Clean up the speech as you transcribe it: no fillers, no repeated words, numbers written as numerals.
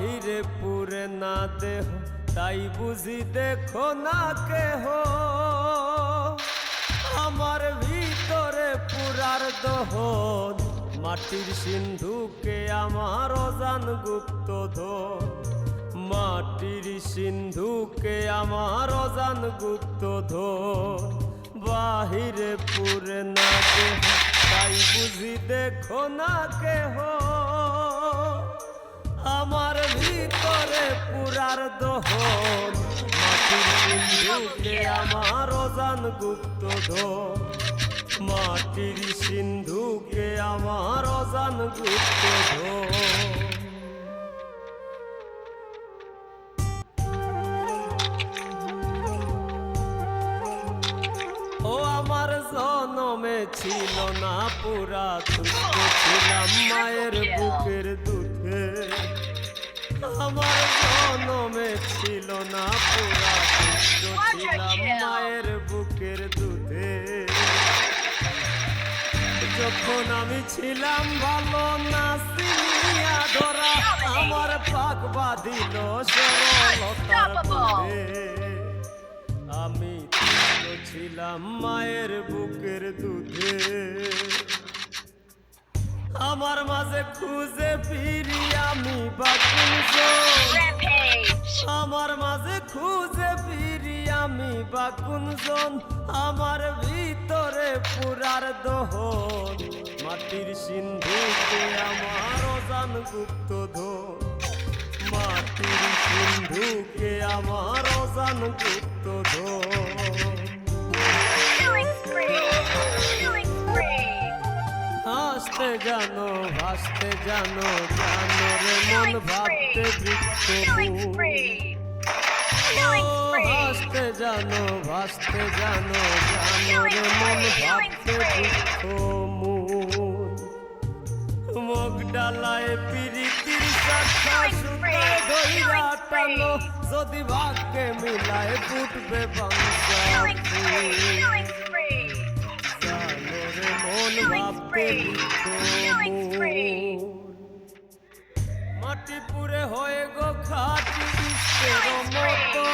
বাহিরে পুরে না দেহ তাই বুঝি দেখো না কেহ আমার ভিতরে পুরার দহন মাটির সিন্ধুকে আমার অজান গুপ্তধন মাটির সিন্ধুকে আমার অজান গুপ্তধন বাহিরে পুরে না দেহ তাই বুঝি দেখো না কেহ আমার ভিতরে পুরার দহন মাটির সিন্ধুকে আমার অজান গুপ্তধন মাটির সিন্ধুকে আমার অজান গুপ্তধন ও আমার জনমে ছিল না পুরা তুষ্ট ছিলাম মায়ের বুকের দুধে আমার জনমে ছিল না পুরা তুষ্ট ছিলাম মায়ের বুকের দুধে যখন আমি ছিলাম ভালো না চিনিয়া ধরা আমার পাক বাঁধিল সরলতার বুকে আমি ছিলাম মায়ের বুকের দুধে আমার মাঝে খুঁজে ফিরি আমি আমার মাঝে খুঁজে ফিরি আমি বাকুনজন আমার ভিতরে পুরার দহন মাটির সিন্ধুকে আমার অজান গুপ্তধন মাটির সিন্ধুকে আমার অজান গুপ্তধন হাসতে জানো ভাসতে জানো জানো রে মন ভাবতে বৃক্ষ হাসতে জানো ভাসতে জানো জানো রে মন ভাবতে বৃক্ষ মুখ ডালায় প্রীতির শাখা সুতায় ধইরা টানো যদি ভাগ্যে মিলায় ফুটবে বাংলা মন ভাবতে মাটি পুরে হয়ে গো খাটি বিশ্বের মতো